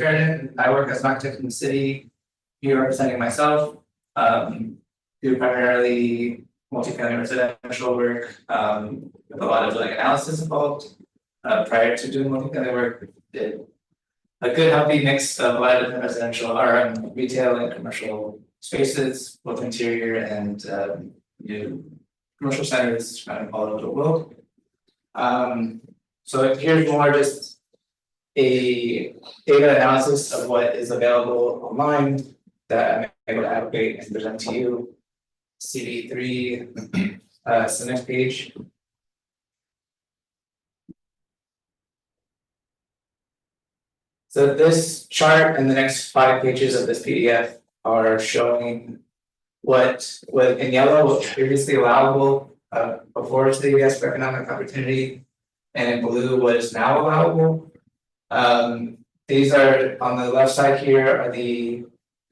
Sheridan. I work as an architect in the city. Here representing myself. Do primarily multifamily residential work. With a lot of like analysis involved. Prior to doing multifamily work, did a good healthy mix of a lot of different residential or retail and commercial spaces, both interior and new commercial centers kind of all over the world. So here's more just a data analysis of what is available online that I'm able to aggregate and present to you. CB3, it's the next page. So this chart and the next 5 pages of this PDF are showing what in yellow was previously allowable before CBS for economic opportunity, and in blue what is now allowable. These are on the left side here are the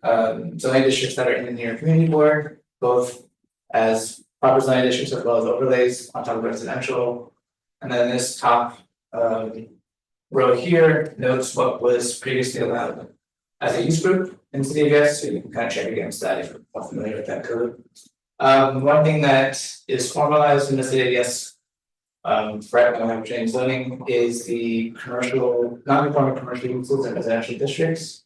zoning districts that are in the New York Community Board, both as proper zoning districts as well as overlays on top of residential. And then this top row here notes what was previously allowed as a use group in CBS, so you can kind of check against that if you're not familiar with that code. One thing that is formalized in the CBS for economic change zoning is the commercial, non-conforming commercial uses in residential districts.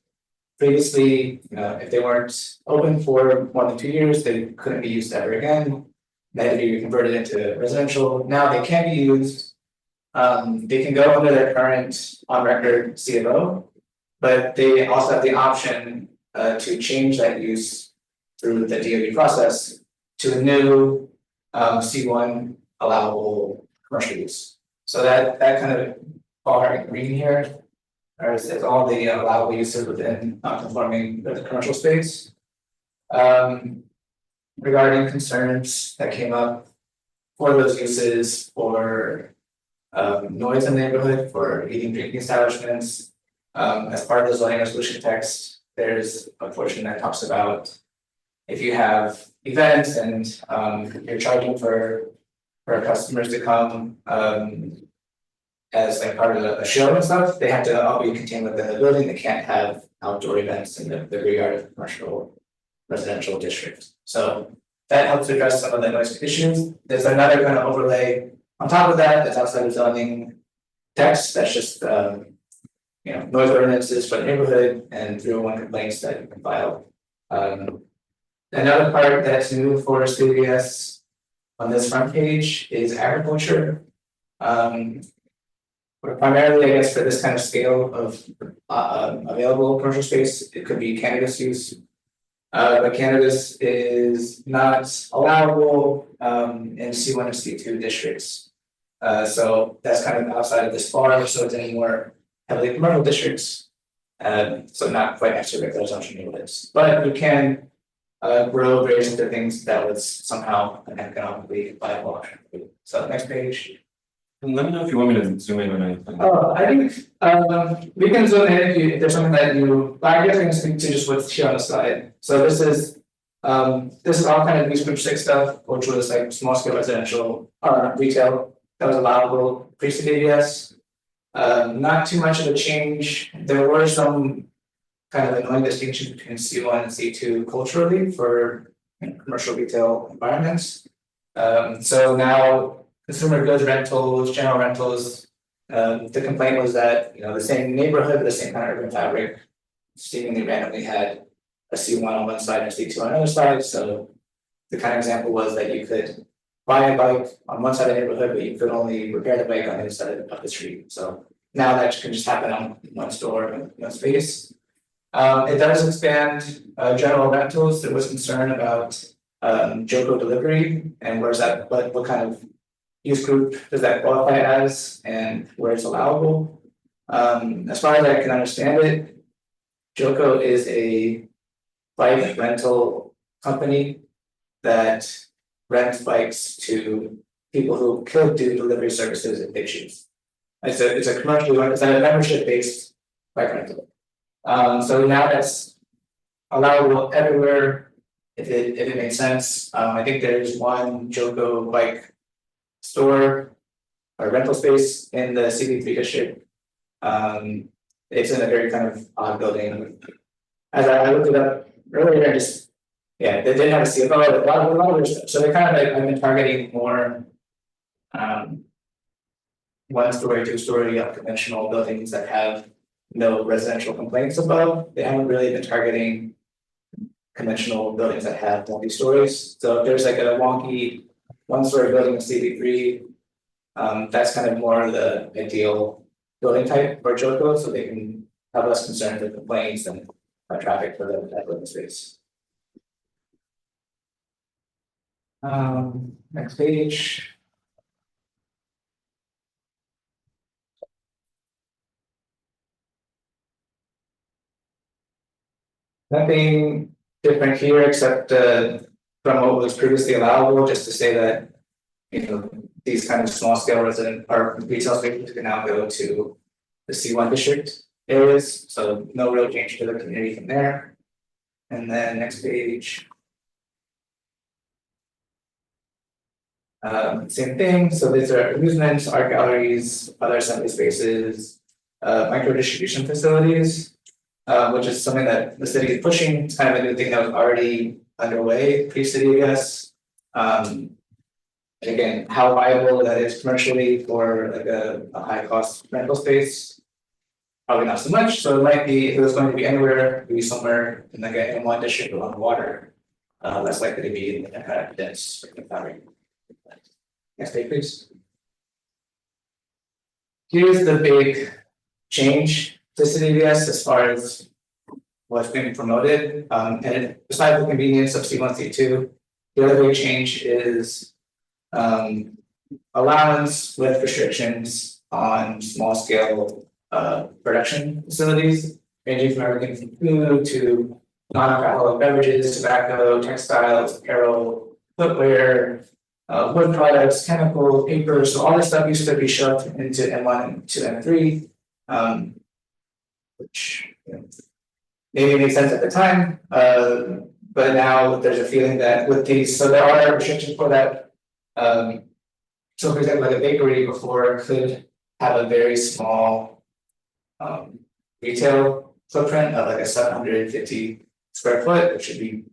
Previously, if they weren't open for more than 2 years, they couldn't be used ever again. They had to be converted into residential. Now they can be used. They can go under their current on-record CFO, but they also have the option to change that use through the DOE process to a new C1 allowable commercial use. So that kind of bar in green here is all the allowable uses within non-conforming the commercial space. Regarding concerns that came up for those uses for noise in the neighborhood, for eating drinking establishments, as part of the zoning resolution text, there's a portion that talks about if you have events and you're charging for customers to come as like part of a show and stuff, they have to all be contained within the building. They can't have outdoor events in the rear yard of the commercial residential district. So that helps address some of the noise issues. There's another kind of overlay on top of that that's outside of zoning text. That's just noise ordinances for the neighborhood and 301 complaints that you can file. Another part that's new for CBS on this front page is agriculture. But primarily, I guess, for this kind of scale of available commercial space, it could be cannabis use. But cannabis is not allowable in C1 and C2 districts. So that's kind of outside of this bar, so it's in more heavily commercial districts. So not quite next to regular zoning neighborhoods. But you can grow various other things that was somehow an economically viable option. So next page. And let me know if you want me to zoom in on anything. I think we can zoom in if there's something that you. I guess I can speak to just what's here on the slide. So this is all kind of use group 6 stuff, which was like small scale residential or retail that was allowable pre-CBS. Not too much of a change. There were some kind of annoying distinctions between C1 and C2 culturally for commercial retail environments. So now consumer goods rentals, general rentals, the complaint was that the same neighborhood, the same kind of urban fabric, seemingly randomly had a C1 on one side and a C2 on the other side. So the kind of example was that you could buy a bike on one side of the neighborhood, but you could only repair the bike on the other side of the street. So now that can just happen on one store and one space. It does expand general rentals. There was concern about Joko delivery and where's that, what kind of use group does that qualify as and where it's allowable. As far as I can understand it, Joko is a bike rental company that rents bikes to people who could do delivery services if they choose. It's a commercial, it's a membership based bike rental. So now that's allowable everywhere if it makes sense. I think there's one Joko bike store or rental space in the CB3 district. it's in a very kind of odd building. As I looked it up earlier, I just, yeah, they didn't have a CFO, a lot of other stuff, so they're kind of like, I've been targeting more. One story, two-story, unconventional buildings that have no residential complaints above, they haven't really been targeting. Conventional buildings that have multi-stories, so if there's like a wonky one-story building with CB3. That's kind of more the ideal building type for Joko, so they can have less concern with complaints and traffic for that living space. Next page. Nothing different here except from what was previously allowable, just to say that, you know, these kind of small scale resident or retail spaces can now go to the C1 district areas, so no real change to the community from there. And then next page. Same thing, so these are amusements, art galleries, other assembly spaces, micro distribution facilities. Which is something that the city is pushing. It's kind of a new thing that was already underway pre-city, I guess. And again, how viable that is commercially for like a high cost rental space. Probably not so much, so it might be, if it was going to be anywhere, maybe somewhere in like a M1 district along the water. Less likely to be in that kind of dense environment. Next page, please. Here's the big change to CDVS as far as what's being promoted, and besides the convenience of C1, C2, the other big change is allowance with restrictions on small scale production facilities, ranging from everything from food to non-alcoholic beverages, tobacco, textiles, apparel, footwear, wood products, chemical, paper, so all this stuff used to be shoved into M1 and to M3. Which, you know, maybe made sense at the time, but now there's a feeling that with these, so there are restrictions for that. So for example, like a bakery before could have a very small retail footprint of like a 750 square foot, which should be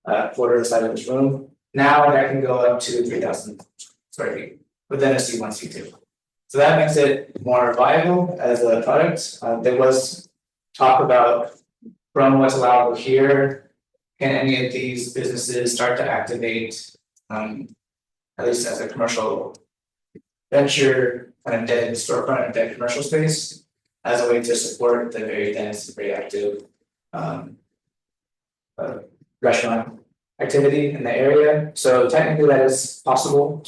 a quarter of the size of this room. Now that can go up to 3,000 square feet within a C1, C2. So that makes it more viable as a product. There was talk about from what's allowable here, can any of these businesses start to activate, at least as a commercial venture, kind of dead storefront or dead commercial space, as a way to support the very dense, very active restaurant activity in the area. So technically that is possible.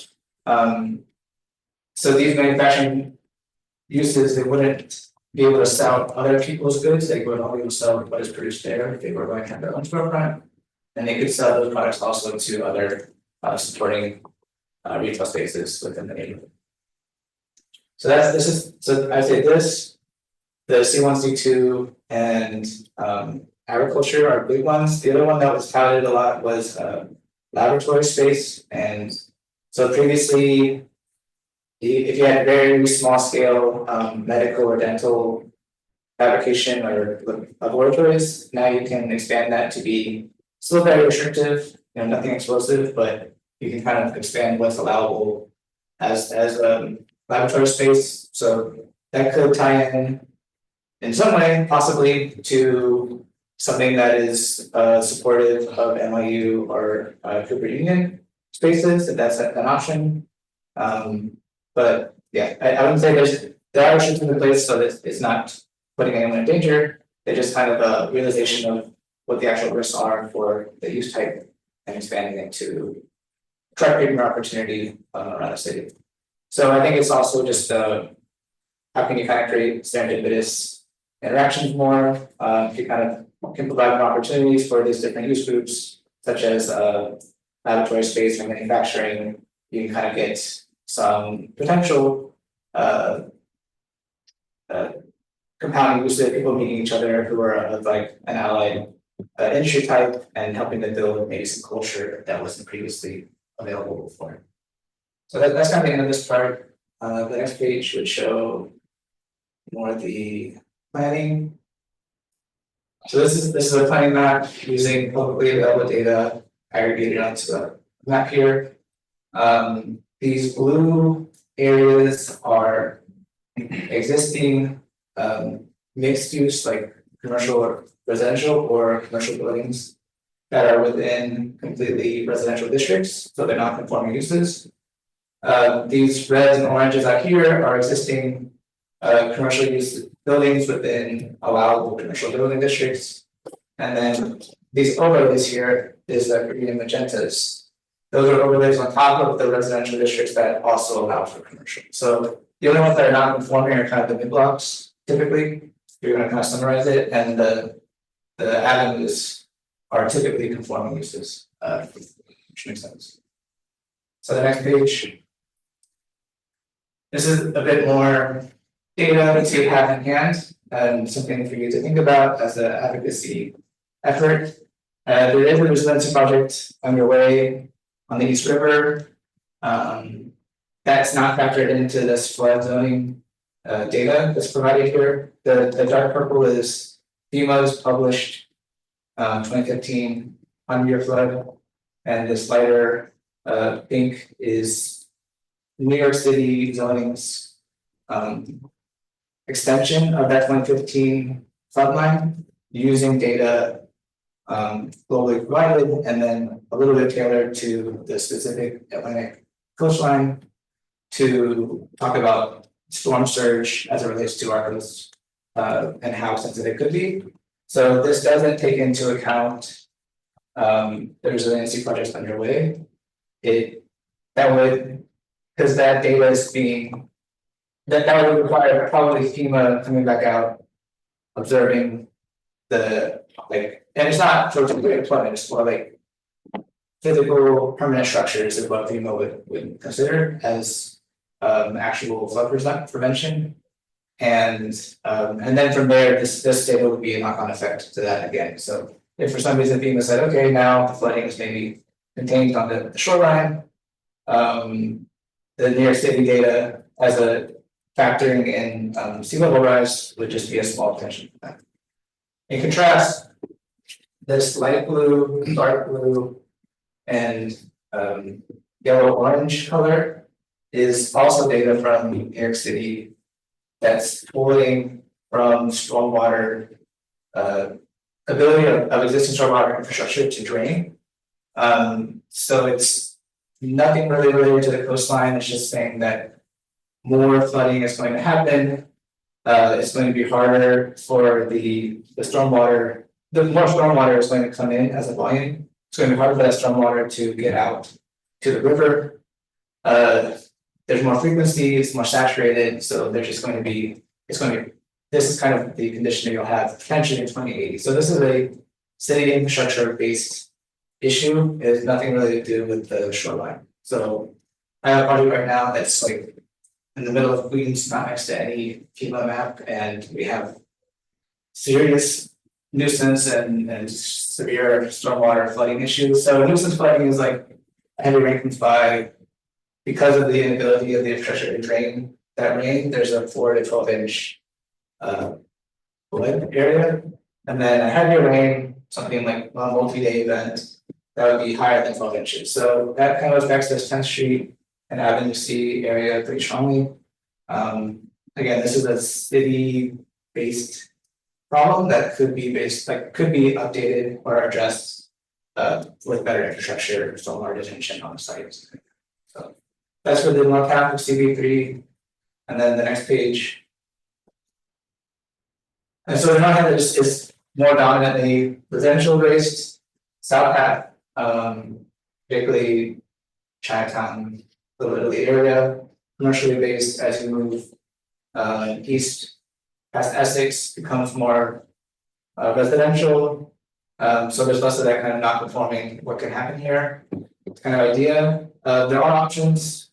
So these manufacturing uses, they wouldn't be able to sell other people's goods, they would only be able to sell what is produced there if they were going to have their own storefront. And they could sell those products also to other supporting retail spaces within the neighborhood. So so I say this, the C1, C2 and agriculture are big ones. The other one that was touted a lot was laboratory space. And so previously, if you had very small scale medical or dental fabrication or laboratories, now you can expand that to be still very restrictive, you know, nothing explosive, but you can kind of expand what's allowable as laboratory space. So that could tie in some way, possibly to something that is supportive of NYU or Cooper Union spaces, if that's an option. But yeah, I wouldn't say there are restrictions in place, so that it's not putting anyone in danger. They're just kind of a realization of what the actual risks are for the use type and expanding it to try to create more opportunity around the city. So I think it's also just how can you kind of create serendipitous interactions more? If you kind of can provide more opportunities for these different use groups, such as laboratory space or manufacturing, you can kind of get some potential compounding use of people meeting each other who are of like an allied industry type and helping to build maybe some culture that wasn't previously available before. So that's kind of the end of this part. The next page would show more the planning. So this is a planning map using publicly available data aggregated onto a map here. These blue areas are existing mixed use, like commercial or residential or commercial buildings that are within completely residential districts, so they're not conforming uses. These reds and oranges out here are existing commercial use buildings within allowable commercial building districts. And then these overlays here is the green and magentas. Those are overlays on top of the residential districts that also allow for commercial. So the only ones that are not conforming are kind of the mid blocks typically. You're gonna kind of summarize it, and the avenues are typically conforming uses, which makes sense. So the next page. This is a bit more data to have in hand and something for you to think about as an advocacy effort. There is a resiliency project underway on the East River. That's not factored into this flood zoning data that's provided here. The dark purple is FEMA's published 2015 100-year flood, and this lighter pink is New York City zoning's extension of that 2015 floodline using data globally provided, and then a little bit tailored to the specific Atlantic coastline to talk about storm surge as it relates to our coast and how sensitive it could be. So this doesn't take into account the resiliency projects underway. That would, because that data is being that would require probably FEMA coming back out, observing the and it's not for employment, it's more like physical permanent structures is what FEMA would consider as actual flood prevention. And then from there, this data would be a knock-on effect to that again. So if for some reason FEMA said, okay, now the flooding is maybe contained on the shoreline, the New York City data as a factoring in sea level rise would just be a small potential effect. In contrast, this light blue, dark blue, and yellow orange color is also data from New York City that's pulling from stormwater ability of existing stormwater infrastructure to drain. So it's nothing really related to the coastline. It's just saying that more flooding is going to happen. It's going to be harder for the stormwater. The more stormwater is going to come in as a volume. It's going to be harder for that stormwater to get out to the river. There's more frequency, it's more saturated, so there's just going to be, this is kind of the condition you'll have potentially in 2080. So this is a city infrastructure based issue. It has nothing really to do with the shoreline. So I have a project right now that's like in the middle of Queens, not next to any FEMA map, and we have serious nuisance and severe stormwater flooding issues. So nuisance flooding is like heavy rain comes by. Because of the inability of the infrastructure to drain that rain, there's a 4 to 12 inch flood area. And then a heavier rain, something like a multi-day event, that would be higher than 12 inches. So that kind of affects this 10th Street and Avenue C area pretty strongly. Again, this is a city-based problem that could be updated or addressed with better infrastructure, stormwater detention on the site. So that's for the north half of CB3, and then the next page. And so the north half is more dominantly residential based, south half, particularly Chinatown, Little Italy area, commercially based as you move east past Essex becomes more residential. So there's less of that kind of not conforming what can happen here kind of idea. There are options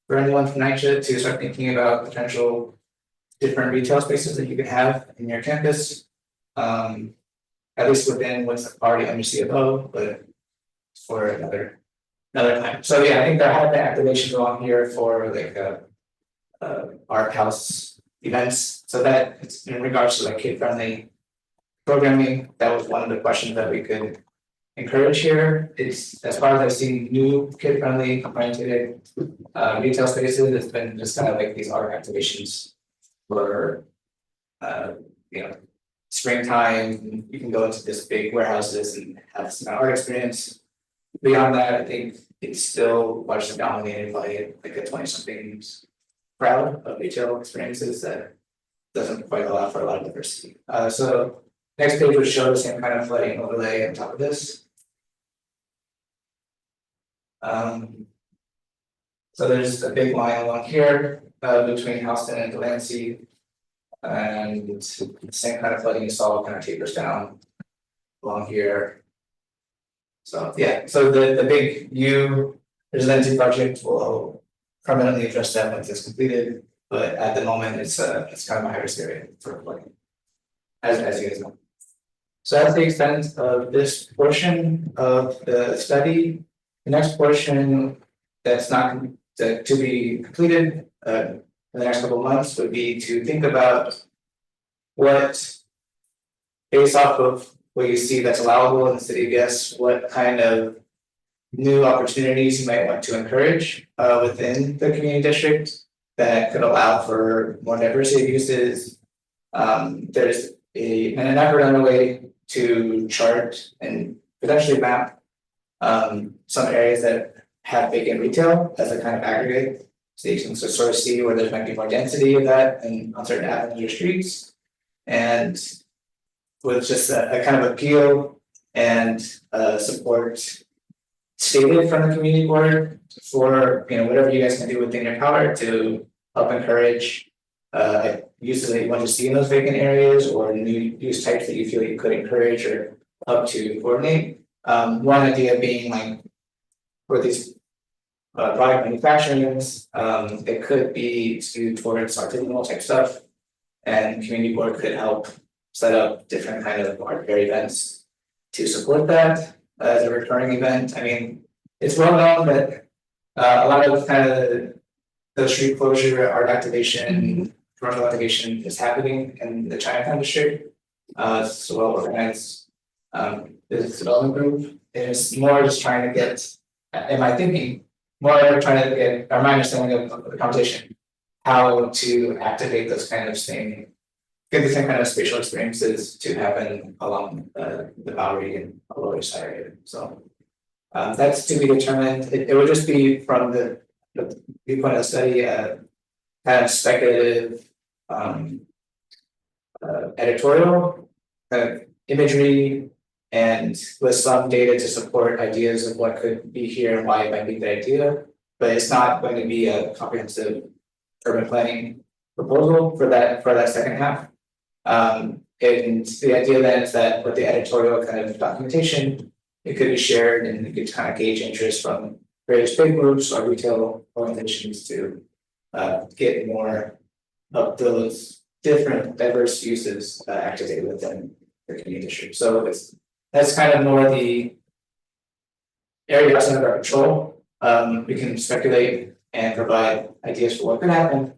for anyone from NYCHA to start thinking about potential different retail spaces that you could have in your campus, at least within what's already under CFO, but for another time. So yeah, I think there have been activations along here for like art house events. So that it's in regards to like kid-friendly programming, that was one of the questions that we could encourage here. It's as far as I've seen new kid-friendly oriented retail spaces, it's been just kind of like these art activations for you know, springtime, you can go into this big warehouses and have some art experience. Beyond that, I think it's still largely dominated by like a 20-somethings crowd of retail experiences that doesn't quite allow for a lot of diversity. So next page would show the same kind of flooding overlay on top of this. So there's a big line along here between Houston and Delancey. And the same kind of flooding you saw kind of tapers down along here. So yeah, so the big U residency project will permanently address that once it's completed, but at the moment it's kind of a high risk area for flooding, as you guys know. So that's the extent of this portion of the study. The next portion that's not to be completed in the next couple of months would be to think about what, based off of what you see that's allowable in the city of Guest, what kind of new opportunities you might want to encourage within the community district that could allow for more diversity of uses. There's an effort underway to chart and potentially map some areas that have vacant retail as a kind of aggregate. So you can sort of see where there might be more density of that and on certain avenues or streets. And with just a kind of appeal and support stated from the community board for whatever you guys can do within your power to help encourage uses that you want to see in those vacant areas or new use types that you feel you could encourage or help to coordinate. One idea being like for these product manufacturing units, it could be skewed towards artisanal type stuff, and community board could help set up different kind of art fair events to support that as a recurring event. I mean, it's well known that a lot of kind of the street closure, art activation, commercial activation is happening in the Chinatown district. It's a well organized business development group. It's more just trying to get, in my thinking, more trying to get, or my understanding of the conversation, how to activate those kind of get the same kind of spatial experiences to happen along the Bowery and Lower East Side area. So that's to be determined. It would just be from the viewpoint of the study, kind of speculative editorial imagery, and with some data to support ideas of what could be here and why it might be a good idea, but it's not going to be a comprehensive urban planning proposal for that second half. And the idea then is that with the editorial kind of documentation, it could be shared and you could kind of gauge interest from various big groups or retail organizations to get more of those different diverse uses activated within the community district. So that's kind of more the area outside of our control. We can speculate and provide ideas for what could happen.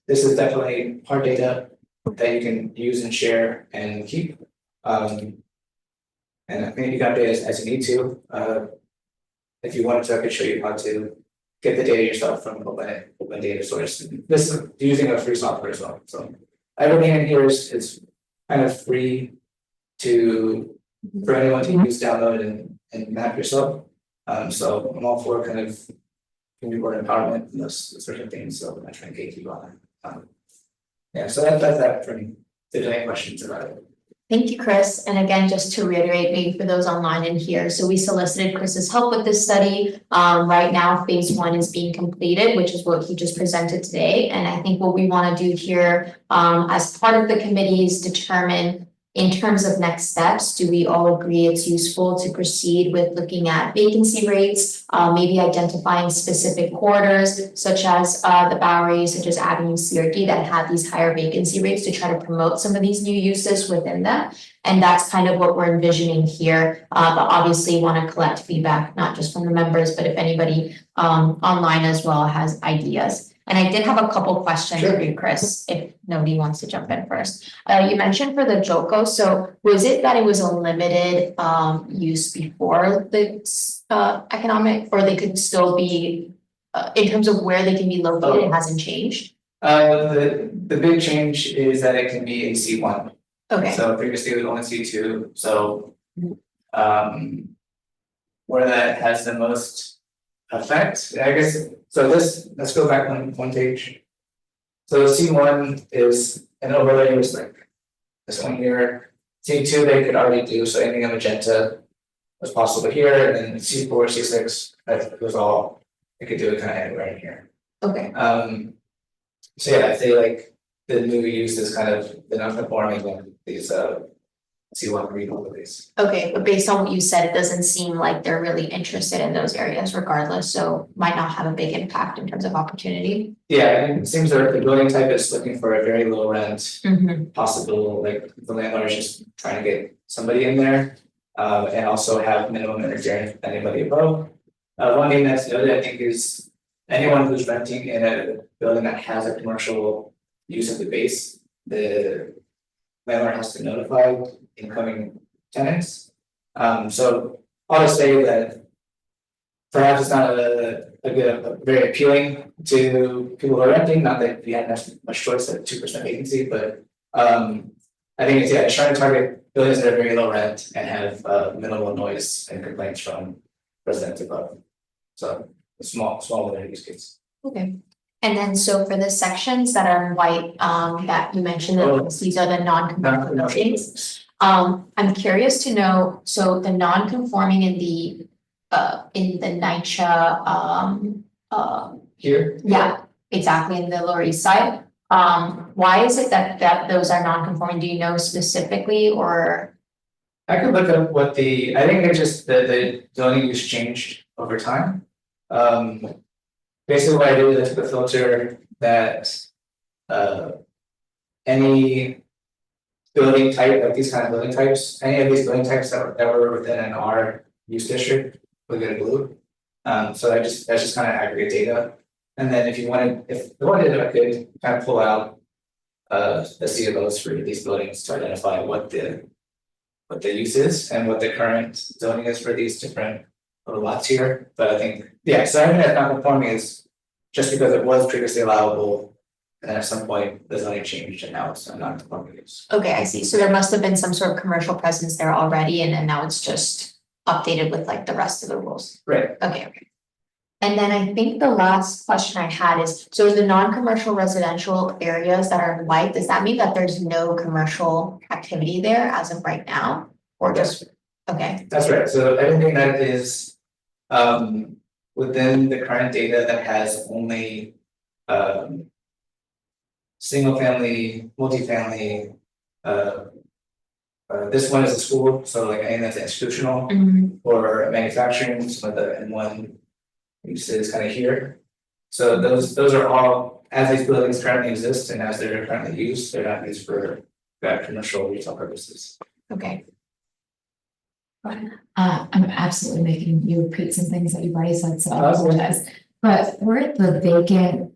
This is definitely hard data that you can use and share and keep. And I think you can update as you need to. If you wanted to, I could show you how to get the data yourself from open data source. This is using a free software as well. So everything in here is kind of free for anyone to use, download and map yourself. So I'm all for kind of community board empowerment and those sort of things. So I try and gatekeep on it. Yeah, so that's that for me. Did you have any questions about it? Thank you, Chris. And again, just to reiterate, maybe for those online and here, so we solicited Chris's help with this study. Right now, phase 1 is being completed, which is what he just presented today. And I think what we want to do here, as part of the committee, is determine in terms of next steps, do we all agree it's useful to proceed with looking at vacancy rates, maybe identifying specific corridors such as the Bowery, such as Avenue C or D that have these higher vacancy rates to try to promote some of these new uses within them. And that's kind of what we're envisioning here. But obviously want to collect feedback, not just from the members, but if anybody online as well has ideas. And I did have a couple questions Sure. for you, Chris, if nobody wants to jump in first. You mentioned for the Joko, so was it that it was a limited use before the economic, or they could still be in terms of where they can be located, it hasn't changed? The big change is that it can be a C1. Okay, So previously it was only C2, so where that has the most effect, I guess, so let's go back one page. So C1 is an overlay, was like this one here. C2 they could already do, so anything in magenta was possible here, and then C4, C6, that was all, they could do it kind of anywhere in here. okay, So yeah, I'd say like the new use is kind of the non-conforming and these C1 green overlays. okay, but based on what you said, it doesn't seem like they're really interested in those areas regardless, so might not have a big impact in terms of opportunity. Yeah, and it seems that the building type is looking for a very low rent Mm-hmm. possible, like the landlord is just trying to get somebody in there. And also have minimum interference with anybody above. One thing that's noted, I think, is anyone who's renting in a building that has a commercial use of the base, the landlord has to notify incoming tenants. So I'll just say that perhaps it's not very appealing to people who are renting, not that we had much choice at 2% vacancy, but I think it's trying to target buildings that are very low rent and have minimal noise and complaints from residents above. So a small limited use case. Okay, and then so for the sections that are in white, that you mentioned, that these are the non-conforming buildings. I'm curious to know, so the non-conforming in the NYCHA, Here, yeah, exactly, in the Lower East Side. Why is it that those are non-conforming? Do you know specifically, or? I could look up what I think it's just the zoning use changed over time. Basically what I did is I took a filter that any building type, like these kind of building types, any of these building types that were within an R use district would get a blue. So that's just kind of aggregate data. And then if I wanted, I could kind of pull out the C of O's for these buildings to identify what the use is and what the current zoning is for these different little lots here. But I think, yeah, so I think that non-conforming is just because it was previously allowable. And at some point, the zoning changed and now it's a non-conforming use. Okay, I see, so there must have been some sort of commercial presence there already, and then now it's just updated with like the rest of the rules. Right. Okay. And then I think the last question I had is, so the non-commercial residential areas that are in white, does that mean that there's no commercial activity there as of right now? Or just, okay, That's right, so everything that is within the current data that has only single family, multifamily, this one is a school, so like anything that's institutional or manufacturing, some of the M1 uses kind of here. So those are all, as these buildings currently exist and as they're currently used, they're not used for commercial retail purposes. okay. I'm absolutely making you repeat some things that you've already said, so I That's okay. apologize. But for the vacant,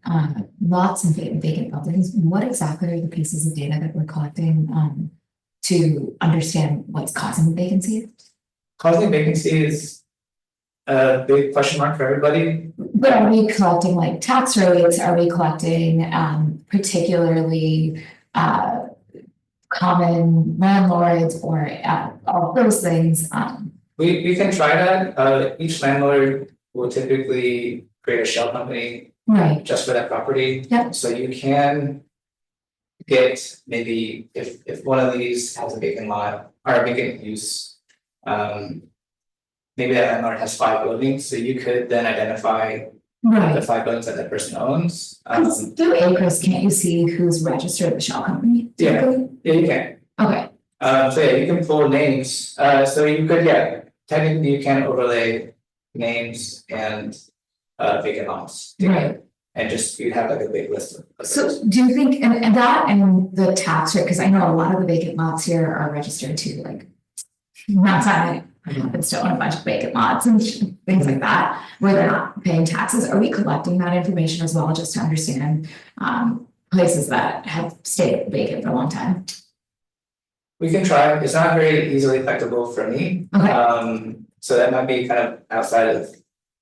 lots and vacant buildings, what exactly are the pieces of data that we're collecting, to understand what's causing the vacancy? Causing vacancy is a big question mark for everybody. But are we collecting like tax rates? Are we collecting, particularly, common landlords or, all those things? We can try that, each landlord will typically create a shell company Right, just for that property. Yep. So you can get maybe if one of these has a vacant lot or a vacant use. Maybe that landlord has 5 buildings, so you could then identify the right. 5 buildings that person owns. 'Cause through ACRES, can't you see who's registered at the shell company? Yeah. typically? Yeah, you can. Okay, So yeah, you can pull names, so you could, technically you can overlay names and vacant lots. right. And just, you have like a big list of. So do you think, and that and the tax rate, because I know a lot of the vacant lots here are registered to like Mount Sinai happens to own a bunch of vacant lots and things like that, where they're not paying taxes. Are we collecting that information as well, just to understand places that have stayed vacant for a long time? We can try, it's not very easily collectible for me. Okay. So that might be kind of outside of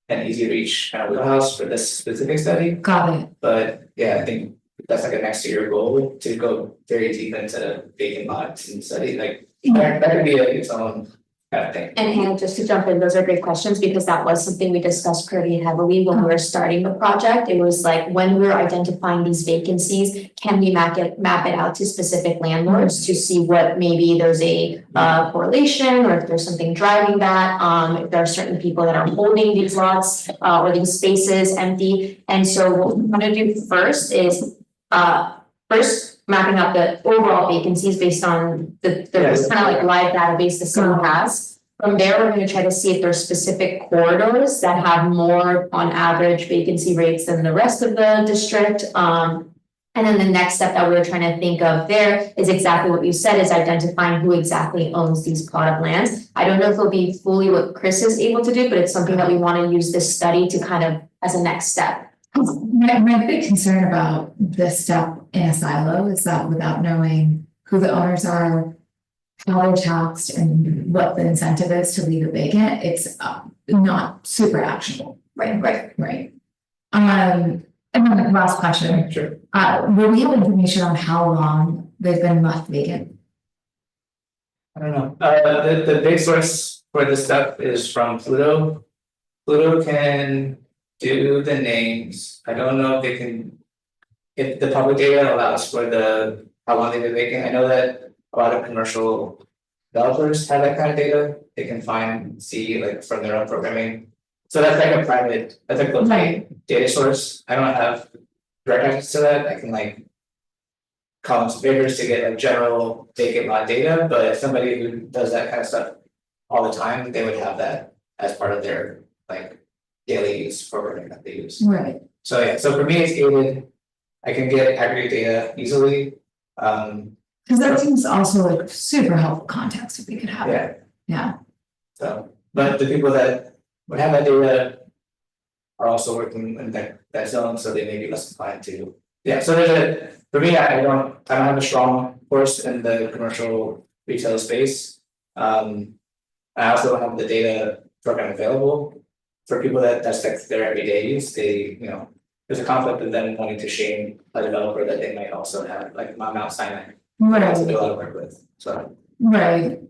an easy reach kind of wheelhouse for this specific study. Got it. But yeah, I think that's like a next year goal to go very deep into vacant lots and study, like that could be its own kind of thing. And Hannah, just to jump in, those are great questions because that was something we discussed pretty heavily when we were starting the project. It was like, when we were identifying these vacancies, can we map it out to specific landlords to see what maybe there's a correlation, or if there's something driving that, if there are certain people that are holding these lots or these spaces empty. And so what we want to do first is first mapping out the overall vacancies based on the kind of like live database the city has. From there, we're going to try to see if there's specific corridors that have more on average vacancy rates than the rest of the district. And then the next step that we're trying to think of there is exactly what you said, is identifying who exactly owns these plot of lands. I don't know if it'll be fully what Chris is able to do, but it's something that we want to use this study to kind of as a next step. My big concern about this step in a silo is that without knowing who the owners are, how they're taxed, and what the incentive is to leave it vacant, it's not super actionable. Right. And then the last question. Sure. Will we have information on how long they've been left vacant? I don't know, the big source for this stuff is from Pluto. Pluto can do the names, I don't know if they can. If the public data allows for the, how long they've been vacant, I know that a lot of commercial developers have that kind of data, they can find, see like from their own programming. So that's like a private, that's a closed data source, I don't have direct access to that, I can like call them some favors to get like general vacant lot data, but if somebody who does that kind of stuff all the time, they would have that as part of their like daily use programming that they use. Right. So yeah, so for me, it's gated, I can get aggregate data easily, Because that seems also like super helpful context if we could have it. Yeah. So, but the people that would have that data are also working in that zone, so they may be less inclined to. Yeah, so for me, I don't have a strong force in the commercial retail space. I also don't have the data program available for people that's like their everyday use. They, there's a conflict of them wanting to shame a developer that they might also have, like Mount Sinai. That's a do a lot of work with, so. Right.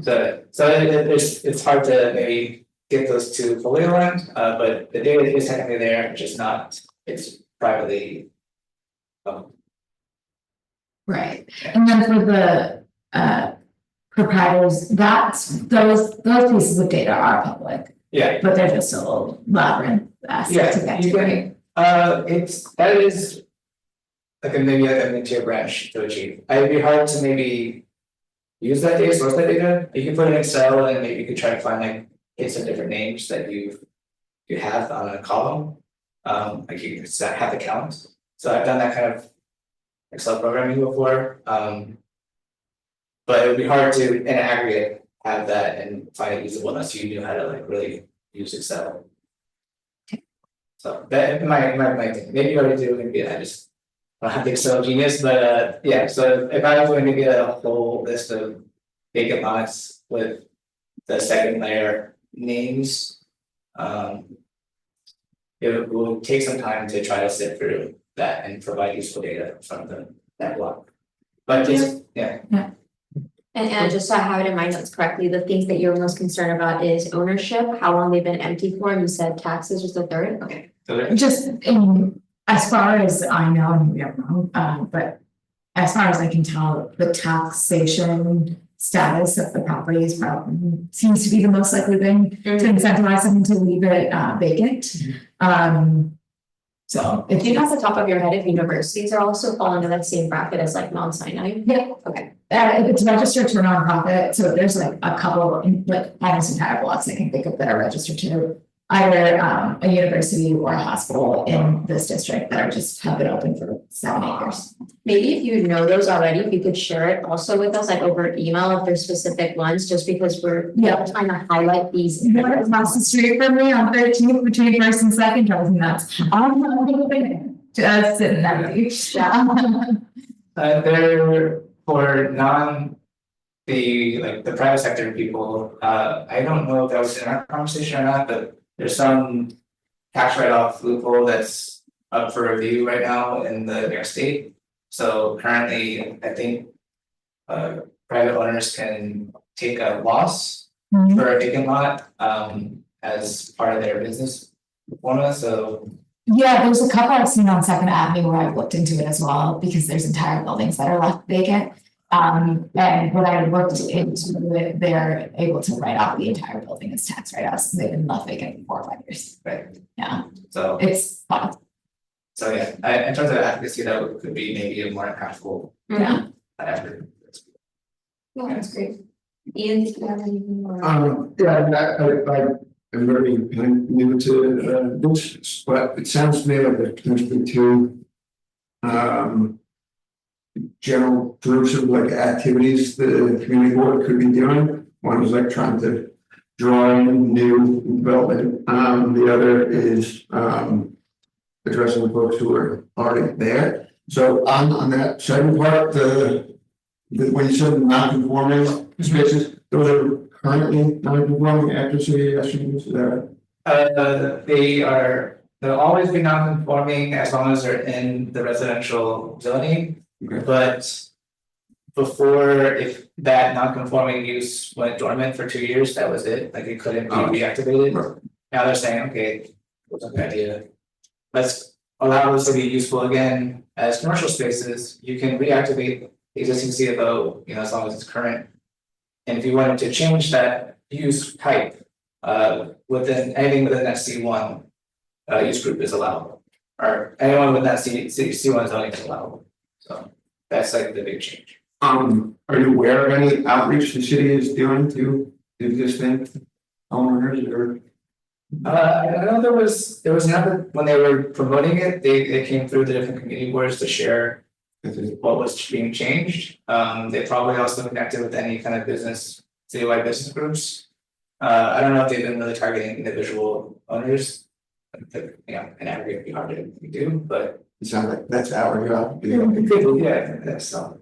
So it's hard to maybe get those two fully aligned, but the data is technically there, just not, it's privately. Right, and then for the proprietors, those pieces of data are public, Yeah, but they're just a little labyrinth to get you to, can, right? that is. Maybe like a mid-tier branch to achieve, it'd be hard to maybe. Use that data, source that data, you can put it in Excel and maybe you could try to find like hits of different names that you have on a column. Like you can have the count, so I've done that kind of Excel programming before, but it would be hard to in aggregate have that and find it usable unless you knew how to like really use Excel. So that might thing, maybe you already do, maybe I just don't have the Excel genius, but yeah, so if I was going to get a whole list of vacant lots with the second layer names, it will take some time to try to sift through that and provide useful data from that block. But just, yeah. And just so I have it in my notes correctly, the things that you're most concerned about is ownership, how long they've been empty for, and you said taxes was the third, okay. So Just as far as I know, and maybe I'm wrong, but as far as I can tell, the taxation status of the property is probably seems to be the most likely thing to incentivize someone to leave it vacant. So Do you know off the top of your head if universities are also fall into that same bracket as like Mount Sinai? Yeah. Okay. If it's registered to a nonprofit, so there's like a couple, like almost entire blocks I can think of that are registered to either a university or a hospital in this district that are just have been open for 7 acres. Maybe if you know those already, if you could share it also with us, like over email, if there's specific ones, just because we're trying to highlight these. One across the street from me on 13th between first and second drives me nuts. Just sitting there. They're for the private sector people, I don't know if that was in our conversation or not, but there's some tax write-off loophole that's up for review right now in the New York State. So currently, I think private owners can take a loss for a vacant lot as part of their business formula, so. Yeah, there's a couple I've seen on Second Avenue where I've looked into it as well, because there's entire buildings that are left vacant. And when I looked into it, they're able to write off the entire building as tax write-offs. They've been left vacant for 4 or 5 years. Right. Yeah, So it's fun. So yeah, in terms of advocacy, that could be maybe a more impactful Yeah. effort. Yeah, that's great. Ian, do you have anything more? I am very new to this, but it sounds to me like there's potentially 2 general groups of like activities the community board could be doing. One is like trying to draw in new development. The other is addressing the folks who are already there. So on that second part, when you said non-conforming spaces, those are currently non-conforming after CASU, is that? They'll always be non-conforming as long as they're in the residential zoning. Okay. But before, if that non-conforming use went dormant for 2 years, that was it, like it couldn't be reactivated. Right. Now they're saying, okay, what's a good idea? Let's allow this to be useful again as commercial spaces. You can reactivate the existing CFO, as long as it's current. And if you wanted to change that use type, anything within that C1 use group is allowable. Or anyone with that C1 zoning is allowable. So that's like the big change. Are you aware of any outreach the city is doing to existing homeowners or? I know there was another, when they were promoting it, they came through the different community boards to share what was being changed. They probably also connected with any kind of citywide business groups. I don't know if they've been really targeting individual owners. In aggregate, it'd be hard to do, but It sounds like that's our job. yeah, so.